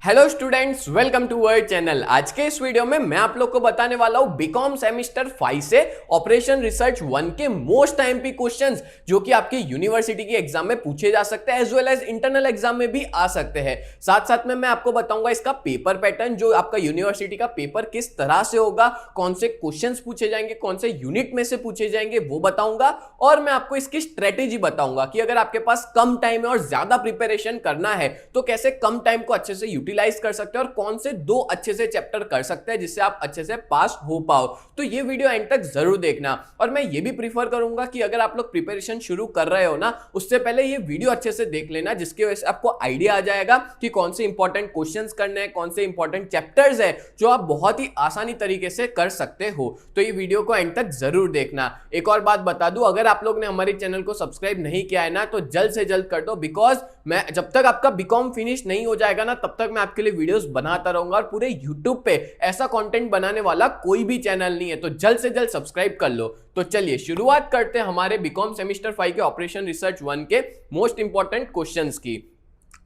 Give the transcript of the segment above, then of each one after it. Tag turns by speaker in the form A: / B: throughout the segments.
A: Hello students, welcome to our channel. आज के इस वीडियो में मैं आप लोग को बताने वाला हूं बीकॉम सेमेस्टर 5 से ऑपरेशन रिसर्च 1 के मोस्ट आईएमपी क्वेश्चंस जो कि आपकी यूनिवर्सिटी के एग्जाम में पूछे जा सकते हैं as well as internal exam में भी आ सकते हैं। साथ साथ में मैं आपको बताऊंगा इसका पेपर पैटर्न, जो आपका यूनिवर्सिटी का पेपर किस तरह से होगा, कौन से क्वेश्चंस पूछे जाएंगे, कौन से यूनिट में से पूछे जाएंगे वो बताऊंगा, और मैं आपको इसकी स्ट्रेटेजी बताऊंगा कि अगर आपके पास कम टाइम है और ज्यादा प्रिपरेशन करना है तो कैसे कम टाइम को अच्छे से यूटिलाइज कर सकते हैं और कौन से दो अच्छे से चैप्टर कर सकते हैं जिससे आप अच्छे से पास हो पाओ। तो ये वीडियो एंड तक जरूर देखना। और मैं ये भी प्रीफर करूंगा कि अगर आप लोग प्रिपरेशन शुरू कर रहे हो ना, उससे पहले ये वीडियो अच्छे से देख लेना, जिसकी वजह से आपको आइडिया आ जाएगा कि कौन से इंपॉर्टेंट क्वेश्चंस करने हैं, कौन से इंपॉर्टेंट चैप्टर्स है जो आप बहुत ही आसानी तरीके से कर सकते हो। तो ये वीडियो को एंड तक जरूर देखना। एक और बात बता दूं, अगर आप लोग ने हमारे चैनल को सब्सक्राइब नहीं किया है ना तो जल्द से जल्द कर दो, बिकॉज मैं जब तक आपका बीकॉम फिनिश नहीं हो जाएगा ना तब तक मैं आपके लिए वीडियोस बनाता रहूंगा और पूरे यूट्यूब पे ऐसा कंटेंट बनाने वाला कोई भी चैनल नहीं है। तो जल्द से जल्द सब्सक्राइब कर लो। तो चलिए शुरुआत करते हैं हमारे बीकॉम सेमेस्टर 5 के ऑपरेशन रिसर्च 1 के मोस्ट इंपॉर्टेंट क्वेश्चंस की।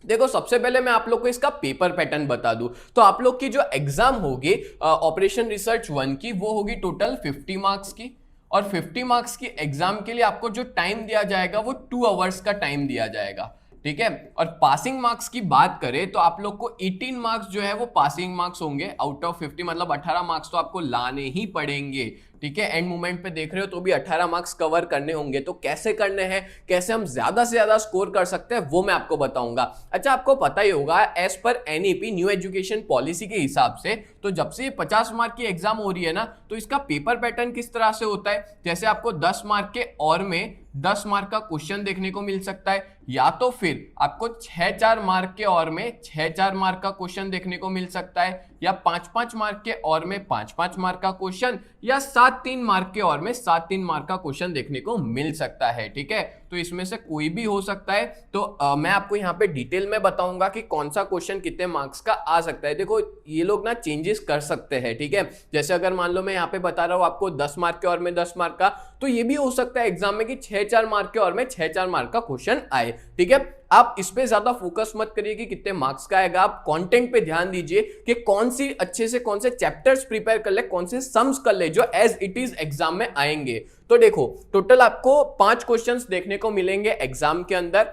A: देखो, सबसे पहले मैं आप लोग को इसका पेपर पैटर्न बता दूं तो आप लोग की जो एग्जाम होगी ऑपरेशन रिसर्च 1 की, वो होगी टोटल 50 मार्क्स की। और 50 मार्क्स की एग्जाम के लिए आपको जो टाइम दिया जाएगा वो 2 आवर्स का टाइम दिया जाएगा, ठीक है। और पासिंग मार्क्स की बात करें तो आप लोग को 18 मार्क्स जो है वो पासिंग मार्क्स होंगे आउट ऑफ 50, मतलब 18 मार्क्स तो आपको लाने ही पड़ेंगे, ठीक है। एंड मोमेंट पे देख रहे हो तो भी 18 मार्क्स कवर करने होंगे। तो कैसे करने हैं, कैसे हम ज्यादा से ज्यादा स्कोर कर सकते हैं वो मैं आपको बताऊंगा। अच्छा, आपको पता ही होगा as per NEP new education policy के हिसाब से तो जब से 50 मार्क की एग्जाम हो रही है ना तो इसका पेपर पैटर्न किस तरह से होता है, जैसे आपको 10 मार्क के और में 10 मार्क का क्वेश्चन देखने को मिल सकता है, या तो फिर आपको 6-4 मार्क के और में 6-4 मार्क का क्वेश्चन देखने को मिल सकता है, या 5-5 मार्क के और में 5-5 मार्क का क्वेश्चन, या 7-3 मार्क के और में 7-3 मार्क का क्वेश्चन देखने को मिल सकता है, ठीक है। तो इसमें से कोई भी हो सकता है। तो मैं आपको यहाँ पे डिटेल में बताऊंगा कि कौन सा क्वेश्चन कितने मार्क्स का आ सकता है। देखो, ये लोग ना चेंजेस कर सकते हैं, ठीक है। जैसे अगर मान लो मैं यहाँ पे बता रहा हूँ आपको 10 मार्क के और में 10 मार्क का, तो ये भी हो सकता है एग्जाम में कि 6-4 मार्क के और में 6-4 मार्क का क्वेश्चन आए, ठीक है। आप इस पे ज्यादा फोकस मत करिए कि कितने मार्क्स का आएगा, आप कंटेंट पे ध्यान दीजिए कि कौन सी अच्छे से कौन से चैप्टर्स प्रिपेयर कर ले, कौन से सम्स कर ले जो एज इट इज एग्जाम में आएंगे। तो देखो, टोटल आपको 5 क्वेश्चंस देखने को मिलेंगे एग्जाम के अंदर।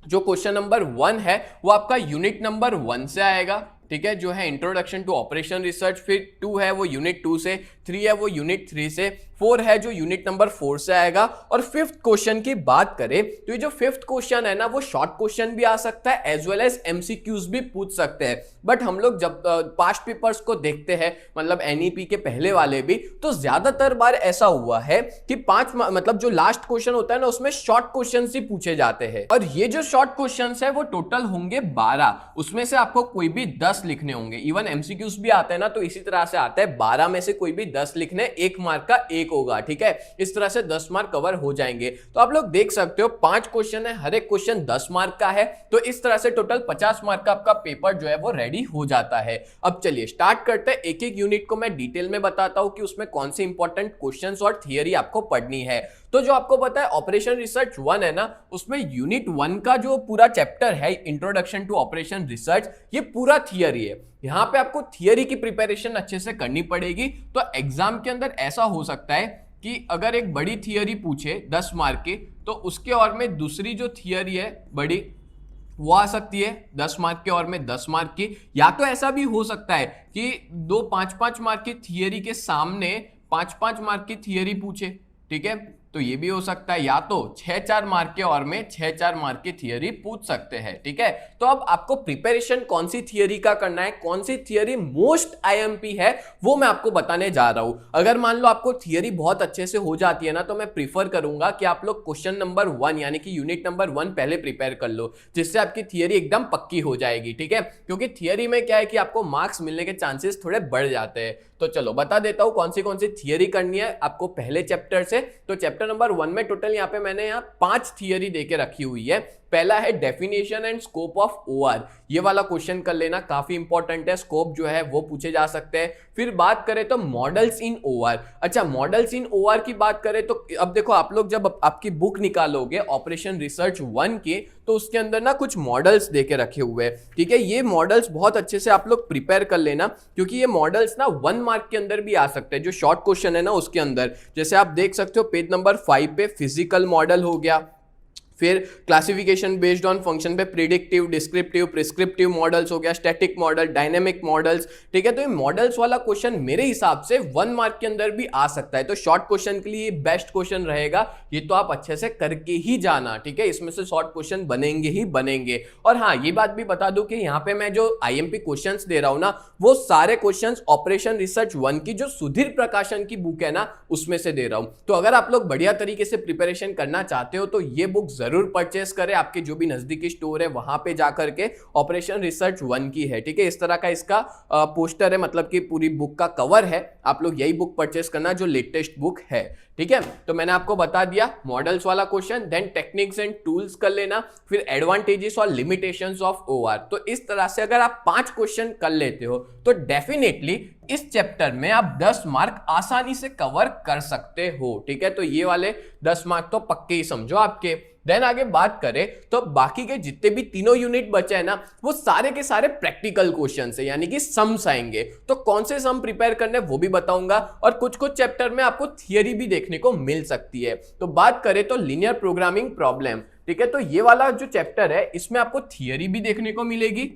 A: जो क्वेश्चन नंबर 1 है वो आपका यूनिट नंबर 1 से आएगा, ठीक है, जो है इंट्रोडक्शन टू ऑपरेशन रिसर्च। फिर 2 है वो यूनिट 2 से, 3 है वो यूनिट 3 से, 4 है जो यूनिट नंबर 4 से आएगा। और 5th क्वेश्चन की बात करें तो ये जो 5th क्वेश्चन है ना वो शॉर्ट क्वेश्चन भी आ सकता है एज वेल एज एमसीक्यूज भी पूछ सकते हैं। बट हम लोग जब पास्ट पेपर्स को देखते हैं, मतलब एनईपी के पहले वाले भी, तो ज्यादातर बार ऐसा हुआ है कि 5 मतलब जो लास्ट क्वेश्चन होता है ना उसमें शॉर्ट क्वेश्चन ही पूछे जाते हैं। और ये जो शॉर्ट क्वेश्चन है वो टोटल होंगे 12, उसमें से आपको कोई भी 10 लिखने होंगे। इवन एमसीक्यूज भी आते हैं ना तो इसी तरह से आता है, 12 में से कोई भी 10 लिखने, 1 मार्क का 1 होगा, ठीक है। इस तरह से 10 मार्क कवर हो जाएंगे। तो आप लोग देख सकते हो 5 क्वेश्चन है, हर एक क्वेश्चन 10 मार्क का है। तो इस तरह से टोटल 50 मार्क का आपका पेपर जो है वो रेडी हो जाता है। अब चलिए स्टार्ट करते हैं। एक एक यूनिट को मैं डिटेल में बताता हूं कि उसमें कौन से इंपॉर्टेंट क्वेश्चंस और थियरी आपको पढ़नी है। तो जो आपको पता है ऑपरेशन रिसर्च 1 है ना, उसमें यूनिट 1 का जो पूरा चैप्टर है इंट्रोडक्शन टू ऑपरेशन रिसर्च, ये पूरा थियरी है। यहां पे आपको थियरी की प्रिपरेशन अच्छे से करनी पड़ेगी। तो एग्जाम के अंदर ऐसा हो सकता है कि अगर एक बड़ी थियरी पूछे 10 मार्क की, तो उसके और में दूसरी जो थियरी है बड़ी, वो आ सकती है 10 मार्क के और में 10 मार्क की। या तो ऐसा भी हो सकता है कि 2 5-5 मार्क की थियरी के सामने 5-5 मार्क की थियरी पूछे, ठीक है। तो ये भी हो सकता है, या तो 6-4 मार्क के और में 6-4 मार्क की थियरी पूछ सकते हैं, ठीक है। तो अब आपको प्रिपरेशन कौन सी थियरी का करना है, कौन सी थियरी मोस्ट आईएमपी है, वो मैं आपको बताने जा रहा हूं। अगर मान लो आपको थियरी बहुत अच्छे से हो जाती है ना तो मैं प्रीफर करूंगा कि आप लोग क्वेश्चन नंबर 1 यानी कि यूनिट नंबर 1 पहले प्रिपेयर कर लो, जिससे आपकी थियरी एकदम पक्की हो जाएगी, ठीक है। क्योंकि थियरी में क्या है कि आपको मार्क्स मिलने के चांसेस थोड़े बढ़ जाते हैं। तो चलो बता देता हूं कौन सी थियरी करनी है आपको पहले चैप्टर से। तो चैप्टर नंबर 1 में टोटल यहाँ पे मैंने यहाँ 5 थियरी देके रखी हुई है। पहला है definition and scope of OR, ये वाला क्वेश्चन कर लेना, काफी इंपॉर्टेंट है। स्कोप जो है वो पूछे जा सकते हैं। फिर बात करें तो मॉडल्स इन ओआर। अच्छा, मॉडल्स इन ओआर की बात करें तो अब देखो, आप लोग जब आपकी बुक निकालोगे ऑपरेशन रिसर्च 1 की, तो उसके अंदर ना कुछ मॉडल्स देके रखे हुए हैं, ठीक है। ये मॉडल्स बहुत अच्छे से आप लोग प्रिपेयर कर लेना, क्योंकि ये मॉडल्स ना 1 मार्क के अंदर भी आ सकते हैं, जो शॉर्ट क्वेश्चन है ना उसके अंदर। जैसे आप देख सकते हो पेज नंबर 5 पे फिजिकल मॉडल हो गया, फिर क्लासिफिकेशन बेस्ड ऑन फंक्शन पे प्रिडिक्टिव, डिस्क्रिप्टिव, प्रिस्क्रिप्टिव मॉडल्स हो गया, स्टैटिक मॉडल, डायनेमिक मॉडल्स, ठीक है। तो ये मॉडल्स वाला क्वेश्चन मेरे हिसाब से 1 मार्क के अंदर भी आ सकता है, तो शॉर्ट क्वेश्चन के लिए बेस्ट क्वेश्चन रहेगा। ये तो आप अच्छे से करके ही जाना, ठीक है, इसमें से शॉर्ट क्वेश्चन बनेंगे ही बनेंगे। और हाँ, ये बात भी बता दूं कि यहाँ पे मैं जो आईएमपी क्वेश्चंस दे रहा हूं ना, वो सारे क्वेश्चंस ऑपरेशन रिसर्च 1 की जो सुधीर प्रकाशन की बुक है ना उसमें से दे रहा हूं। तो अगर आप लोग बढ़िया तरीके से प्रिपरेशन करना चाहते हो तो ये बुक जरूर परचेस करें, आपके जो भी नजदीकी स्टोर है वहां पे जाकर के। ऑपरेशन रिसर्च 1 की है, ठीक है। इस तरह का इसका पोस्टर है, मतलब कि पूरी बुक का कवर है। आप लोग यही बुक परचेस करना जो लेटेस्ट बुक है, ठीक है। तो मैंने आपको बता दिया मॉडल्स वाला question, then techniques and tools कर लेना, फिर एडवांटेजेस और लिमिटेशंस ऑफ ओआर। तो इस तरह से अगर आप 5 क्वेश्चन कर लेते हो तो डेफिनेटली इस चैप्टर में आप 10 मार्क आसानी से कवर कर सकते हो, ठीक है। तो ये वाले 10 मार्क तो पक्के ही समझो आपके। देन आगे बात करें तो बाकी के जितने भी तीनों यूनिट बचे हैं ना, वो सारे के सारे प्रैक्टिकल क्वेश्चन है, यानी कि सम्स आएंगे। तो कौन से सम प्रिपेयर करने वो भी बताऊंगा, और कुछ कुछ चैप्टर में आपको थियरी भी देखने को मिल सकती है। तो बात करें तो लीनियर प्रोग्रामिंग प्रॉब्लम, ठीक है। तो ये वाला जो चैप्टर है इसमें आपको थियरी भी देखने को मिलेगी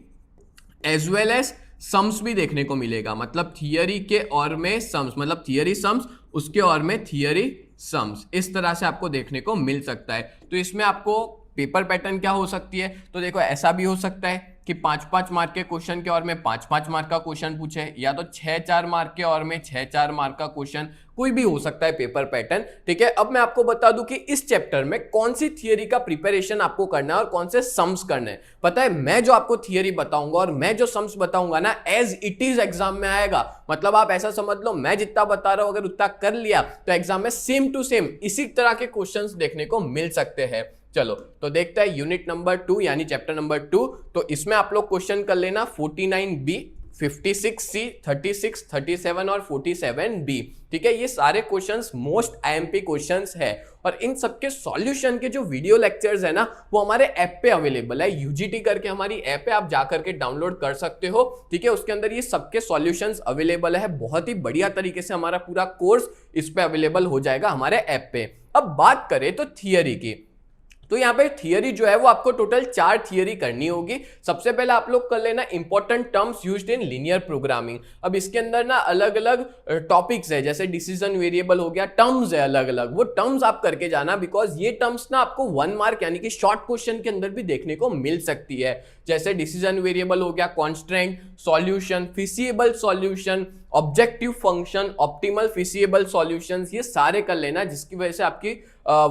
A: एज वेल एज सम्स भी देखने को मिलेगा। मतलब थियरी के और में सम्स, मतलब थियरी सम्स, उसके और में थियरी सम्स, इस तरह से आपको देखने को मिल सकता है। तो इसमें आपको पेपर पैटर्न क्या हो सकती है, तो देखो ऐसा भी हो सकता है कि 5-5 मार्क के क्वेश्चन के और में 5-5 मार्क का क्वेश्चन पूछे, या तो 6-4 मार्क के और में 6-4 मार्क का क्वेश्चन, कोई भी हो सकता है पेपर पैटर्न, ठीक है। अब मैं आपको बता दूं कि इस चैप्टर में कौन सी थियरी का प्रिपरेशन आपको करना है और कौन से सम्स करने हैं। पता है, मैं जो आपको थियरी बताऊंगा और मैं जो सम्स बताऊंगा ना, एज इट इज एग्जाम में आएगा। मतलब आप ऐसा समझ लो, मैं जितना बता रहा हूं अगर उतना कर लिया तो एग्जाम में सेम टू सेम इसी तरह के क्वेश्चंस देखने को मिल सकते हैं। चलो तो देखते हैं यूनिट नंबर 2 यानी चैप्टर नंबर 2। तो इसमें आप लोग क्वेश्चन कर लेना 49B, 56C, 36, 37 और 47B, ठीक है। ये सारे क्वेश्चंस मोस्ट आईएमपी क्वेश्चंस है, और इन सबके सॉल्यूशन के जो वीडियो लेक्चर्स है ना वो हमारे ऐप पे अवेलेबल है। यूजीटी करके हमारी ऐप है, आप जाकर के डाउनलोड कर सकते हो, ठीक है। उसके अंदर ये सबके सॉल्यूशंस अवेलेबल है। बहुत ही बढ़िया तरीके से हमारा पूरा कोर्स इस पे अवेलेबल हो जाएगा हमारे ऐप पे। अब बात करें तो थियरी की, तो यहाँ पे थियरी जो है वो आपको टोटल 4 थियरी करनी होगी। सबसे पहले आप लोग कर लेना important terms used in linear programming. अब इसके अंदर ना अलग अलग टॉपिक्स है, जैसे डिसीजन वेरिएबल हो गया, टर्म्स है अलग अलग, वो टर्म्स आप करके जाना, बिकॉज ये टर्म्स ना आपको 1 मार्क यानी कि शॉर्ट क्वेश्चन के अंदर भी देखने को मिल सकती है। जैसे डिसीजन वेरिएबल हो गया, constant, solution, feasible solution, objective function, optimal feasible solutions, ये सारे कर लेना, जिसकी वजह से आपकी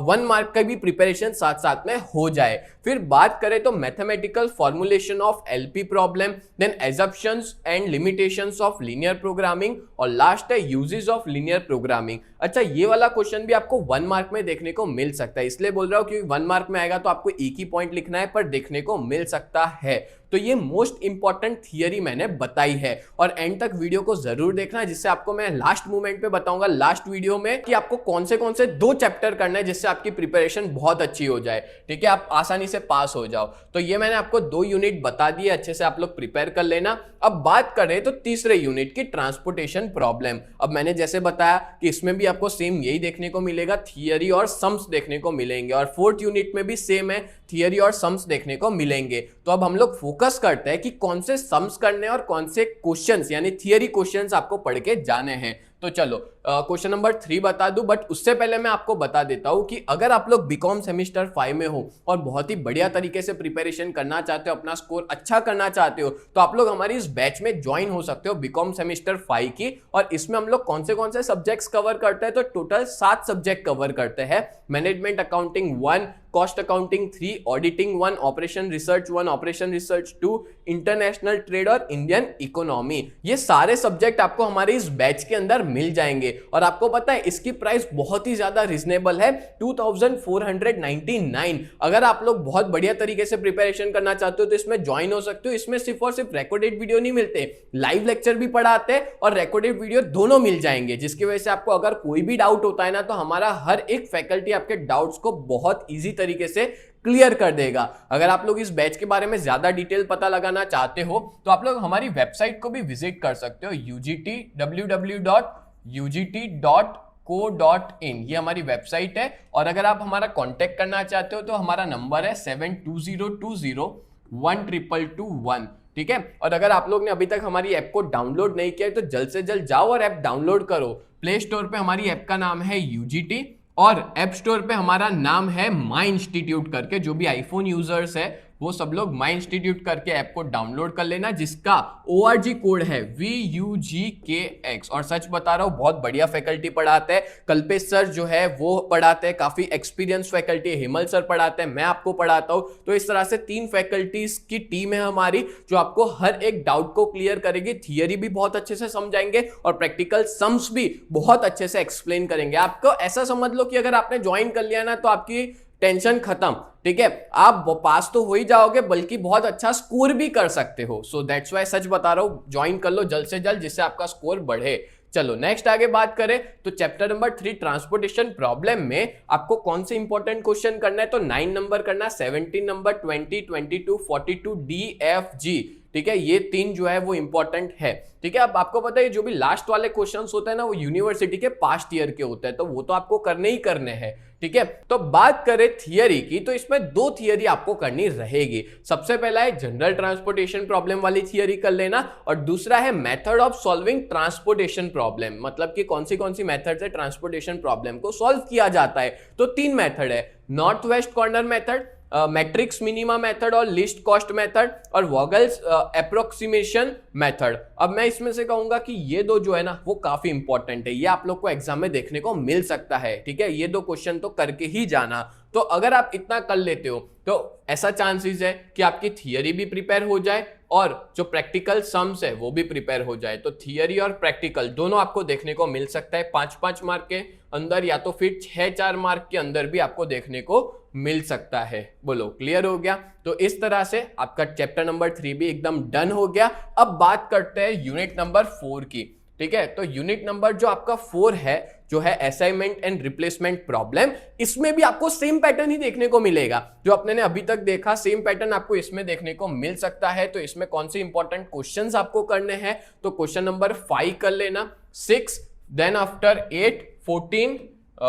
A: 1 मार्क का भी प्रिपरेशन साथ साथ में हो जाए। फिर बात करें तो mathematical formulation of LP problem, then assumptions and limitations of linear programming, और लास्ट है यूजेस ऑफ लीनियर प्रोग्रामिंग। अच्छा, ये वाला क्वेश्चन भी आपको 1 मार्क में देखने को मिल सकता है, इसलिए बोल रहा हूं क्योंकि 1 मार्क में आएगा तो आपको एक ही पॉइंट लिखना है, पर देखने को मिल सकता है। तो ये मोस्ट इंपॉर्टेंट थियरी मैंने बताई है, और एंड तक वीडियो को जरूर देखना, जिससे आपको मैं लास्ट मोमेंट पे बताऊंगा लास्ट वीडियो में कि आपको कौन से 2 चैप्टर करना है जिससे आपकी प्रिपरेशन बहुत अच्छी हो जाए, ठीक है, आप आसानी से पास हो जाओ। तो ये मैंने आपको 2 यूनिट बता दिए, अच्छे से आप लोग प्रिपेयर कर लेना। अब बात करें तो तीसरे यूनिट की ट्रांसपोर्टेशन प्रॉब्लम। अब मैंने जैसे बताया कि इसमें भी आपको सेम यही देखने को मिलेगा, थियरी और सम्स देखने को मिलेंगे, और 4th यूनिट में भी सेम है, थियरी और सम्स देखने को मिलेंगे। तो अब हम लोग फोकस करते हैं कि कौन से सम्स करने और कौन से क्वेश्चंस यानी थियरी क्वेश्चंस आपको पढ़ के जाने हैं। तो चलो क्वेश्चन नंबर 3 बता दूं, बट उससे पहले मैं आपको बता देता हूं कि अगर आप लोग बीकॉम सेमेस्टर 5 में हो और बहुत ही बढ़िया तरीके से प्रिपरेशन करना चाहते हो, अपना स्कोर अच्छा करना चाहते हो, तो आप लोग हमारी इस बैच में ज्वाइन हो सकते हो बीकॉम सेमेस्टर 5 की। और इसमें हम लोग कौन से सब्जेक्ट्स कवर करते हैं, तो टोटल 7 सब्जेक्ट कवर करते हैं। Management accounting 1, cost accounting 3, auditing 1, operation research 1, operation research 2, international trade और इंडियन इकोनॉमी। ये सारे सब्जेक्ट आपको हमारे इस बैच के अंदर मिल जाएंगे, और आपको पता है इसकी प्राइस बहुत ही ज्यादा रिजनेबल है, 2499। अगर आप लोग बहुत बढ़िया तरीके से प्रिपरेशन करना चाहते हो तो इसमें ज्वाइन हो सकते हो। इसमें सिर्फ और सिर्फ रिकॉर्डेड वीडियो नहीं मिलते, लाइव लेक्चर भी पढ़ाते हैं और रिकॉर्डेड वीडियो दोनों मिल जाएंगे, जिसकी वजह से आपको अगर कोई भी डाउट होता है ना, तो हमारा हर एक फैकल्टी आपके डाउट्स को बहुत ईजी तरीके से क्लियर कर देगा। अगर आप लोग इस बैच के बारे में ज्यादा डिटेल पता लगाना चाहते हो तो आप लोग हमारी वेबसाइट को भी विजिट कर सकते हो, www.ugt.co.in, ये हमारी वेबसाइट है। और अगर आप हमारा कांटेक्ट करना चाहते हो तो हमारा नंबर है 7202012221, ठीक है। और अगर आप लोग ने अभी तक हमारी ऐप को डाउनलोड नहीं किया है तो जल्द से जल्द जाओ और ऐप डाउनलोड करो। प्ले स्टोर पे हमारी ऐप का नाम है यूजीटी और ऐप स्टोर पे हमारा नाम है माई इंस्टीट्यूट करके। जो भी आईफोन यूजर्स है वो सब लोग माई इंस्टीट्यूट करके ऐप को डाउनलोड कर लेना, जिसका ORG कोड है VUGKX। और सच बता रहा हूं, बहुत बढ़िया फैकल्टी पढ़ाते हैं। कल्पेश सर जो है वो पढ़ाते हैं, काफी एक्सपीरियंस फैकल्टी है। हिमल सर पढ़ाते हैं, मैं आपको पढ़ाता हूं। तो इस तरह से 3 फैकल्टीज की टीम है हमारी जो आपको हर एक डाउट को क्लियर करेगी। थियरी भी बहुत अच्छे से समझाएंगे और प्रैक्टिकल सम्स भी बहुत अच्छे से एक्सप्लेन करेंगे। आपको ऐसा समझ लो कि अगर आपने ज्वाइन कर लिया ना तो आपकी टेंशन खत्म, ठीक है। आप पास तो हो ही जाओगे बल्कि बहुत अच्छा स्कोर भी कर सकते हो। सो दैट्स व्हाई सच बता रहा हूं, ज्वाइन कर लो जल्द से जल्द जिससे आपका स्कोर बढ़े। चलो नेक्स्ट आगे बात करें तो चैप्टर नंबर 3 ट्रांसपोर्टेशन प्रॉब्लम में आपको कौन से इंपॉर्टेंट क्वेश्चन करना है, तो 9 नंबर करना, 17 नंबर, 20, 22, 42, DFG, ठीक है। ये 3 जो है वो इंपॉर्टेंट है, ठीक है। अब आपको पता है जो भी लास्ट वाले क्वेश्चंस होते हैं ना वो यूनिवर्सिटी के पास्ट ईयर के होते हैं, तो वो तो आपको करने ही करने हैं, ठीक है। तो बात करें थियरी की तो इसमें 2 थियरी आपको करनी रहेगी। सबसे पहला है जनरल ट्रांसपोर्टेशन प्रॉब्लम वाली थियरी कर लेना और दूसरा है method of solving transportation problem, मतलब कि कौन सी मेथड से ट्रांसपोर्टेशन प्रॉब्लम को सॉल्व किया जाता है। तो 3 मेथड है, north west corner method, matrix minima method और लिस्ट कॉस्ट मेथड और वॉगल्स अप्रोक्सीमेशन मेथड। अब मैं इसमें से कहूंगा कि ये 2 जो है ना वो काफी इंपॉर्टेंट है, ये आप लोग को एग्जाम में देखने को मिल सकता है, ठीक है। ये 2 क्वेश्चन तो करके ही जाना। तो अगर आप इतना कर लेते हो तो ऐसा चांसेस है कि आपकी थियरी भी प्रिपेयर हो जाए और जो प्रैक्टिकल सम्स है वो भी प्रिपेयर हो जाए। तो थियरी और प्रैक्टिकल दोनों आपको देखने को मिल सकता है 5-5 मार्क के अंदर, या तो फिर 6-4 मार्क के अंदर भी आपको देखने को मिल सकता है। बोलो क्लियर हो गया? तो इस तरह से आपका चैप्टर नंबर 3 भी एकदम डन हो गया। अब बात करते हैं यूनिट नंबर 4 की, ठीक है। तो यूनिट नंबर जो आपका 4 है जो है असाइनमेंट एंड रिप्लेसमेंट प्रॉब्लम, इसमें भी आपको सेम पैटर्न ही देखने को मिलेगा जो अपने ने अभी तक देखा, सेम पैटर्न आपको इसमें देखने को मिल सकता है। तो इसमें कौन से इंपॉर्टेंट क्वेश्चंस आपको करने हैं, तो क्वेश्चन नंबर 5 कर लेना, 6, देन आफ्टर 8, 14,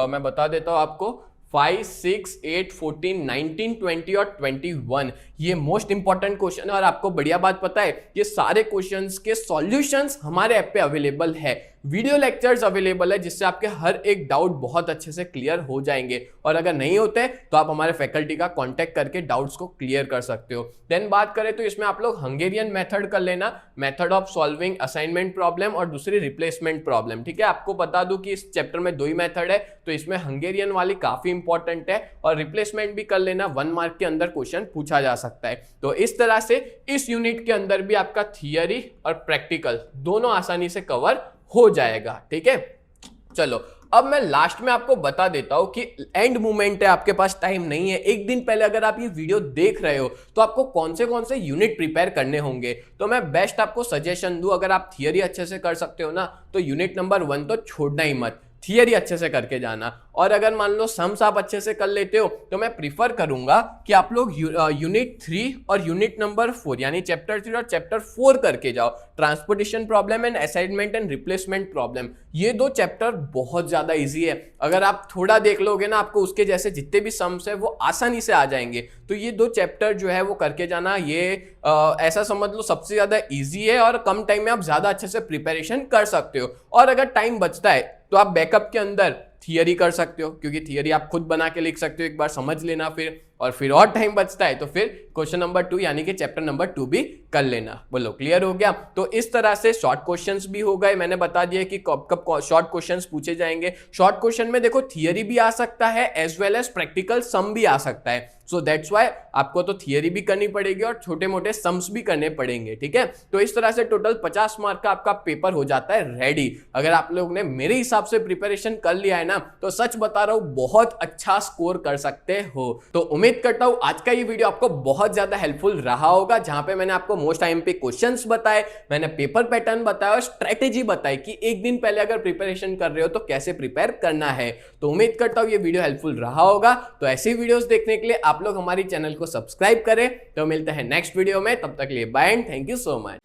A: मैं बता देता हूं आपको, 5, 6, 8, 14, 19, 20 और 21, ये मोस्ट इंपॉर्टेंट क्वेश्चन है। और आपको बढ़िया बात पता है, ये सारे क्वेश्चंस के सॉल्यूशंस हमारे ऐप पे अवेलेबल है, वीडियो लेक्चर्स अवेलेबल है, जिससे आपके हर एक डाउट बहुत अच्छे से क्लियर हो जाएंगे। और अगर नहीं होते तो आप हमारे फैकल्टी का कांटेक्ट करके डाउट्स को क्लियर कर सकते हो। देन बात करें तो इसमें आप लोग हंगेरियन मेथड कर लेना, method of solving assignment problem और दूसरी रिप्लेसमेंट प्रॉब्लम, ठीक है। आपको बता दूं कि इस चैप्टर में 2 ही मेथड है, तो इसमें हंगेरियन वाली काफी इंपॉर्टेंट है और रिप्लेसमेंट भी कर लेना, 1 मार्क के अंदर क्वेश्चन पूछा जा सकता है। तो इस तरह से इस यूनिट के अंदर भी आपका थियरी और प्रैक्टिकल दोनों आसानी से कवर हो जाएगा, ठीक है। चलो अब मैं लास्ट में आपको बता देता हूं कि एंड मोमेंट है, आपके पास टाइम नहीं है। एक दिन पहले अगर आप ये वीडियो देख रहे हो तो आपको कौन से यूनिट प्रिपेयर करने होंगे, तो मैं बेस्ट आपको सजेशन दूं, अगर आप थियरी अच्छे से कर सकते हो ना तो यूनिट नंबर 1 तो छोड़ना ही मत, थियरी अच्छे से करके जाना। और अगर मान लो सम्स आप अच्छे से कर लेते हो तो मैं प्रीफर करूंगा कि आप लोग यूनिट 3 और यूनिट नंबर 4 यानी चैप्टर 3 और चैप्टर 4 करके जाओ, transportation problem and assignment and replacement problem. ये 2 चैप्टर बहुत ज्यादा इजी है, अगर आप थोड़ा देख लोगे ना आपको उसके जैसे जितने भी सम्स है वो आसानी से आ जाएंगे। तो ये 2 चैप्टर जो है वो करके जाना, ये ऐसा समझ लो सबसे ज्यादा ईजी है और कम टाइम में आप ज्यादा अच्छे से प्रिपरेशन कर सकते हो। और अगर टाइम बचता है तो आप बैकअप के अंदर थियरी कर सकते हो, क्योंकि थियरी आप खुद बना के लिख सकते हो, एक बार समझ लेना फिर और टाइम बचता है तो फिर क्वेश्चन नंबर 2 यानी कि चैप्टर नंबर 2 भी कर लेना। बोलो क्लियर हो गया? तो इस तरह से शॉर्ट क्वेश्चंस भी हो गए, मैंने बता दिया कि कब कब शॉर्ट क्वेश्चंस पूछे जाएंगे। शॉर्ट क्वेश्चन में देखो थियरी भी आ सकता है एज वेल एज प्रैक्टिकल सम भी आ सकता है, सो दैट्स व्हाई आपको तो थियरी भी करनी पड़ेगी और छोटे मोटे सम्स भी करने पड़ेंगे, ठीक है। तो इस तरह से टोटल 50 मार्क का आपका पेपर हो जाता है रेडी। अगर आप लोग ने मेरे हिसाब से प्रिपरेशन कर लिया है ना तो सच बता रहा हूं बहुत अच्छा स्कोर कर सकते हो। तो उम्मीद उम्मीद करता हूं आज का ये वीडियो आपको बहुत ज्यादा हेल्पफुल रहा होगा, जहां पे मैंने आपको मोस्ट आईएमपी क्वेश्चंस बताए, मैंने पेपर पैटर्न बताया और स्ट्रेटेजी बताई कि एक दिन पहले अगर प्रिपरेशन कर रहे हो तो कैसे प्रिपेयर करना है। तो उम्मीद करता हूं ये वीडियो हेल्पफुल रहा होगा। तो ऐसी वीडियोस देखने के लिए आप लोग हमारी चैनल को सब्सक्राइब करें। तो मिलते हैं नेक्स्ट वीडियो में, तब तक के लिए bye and thank you so much.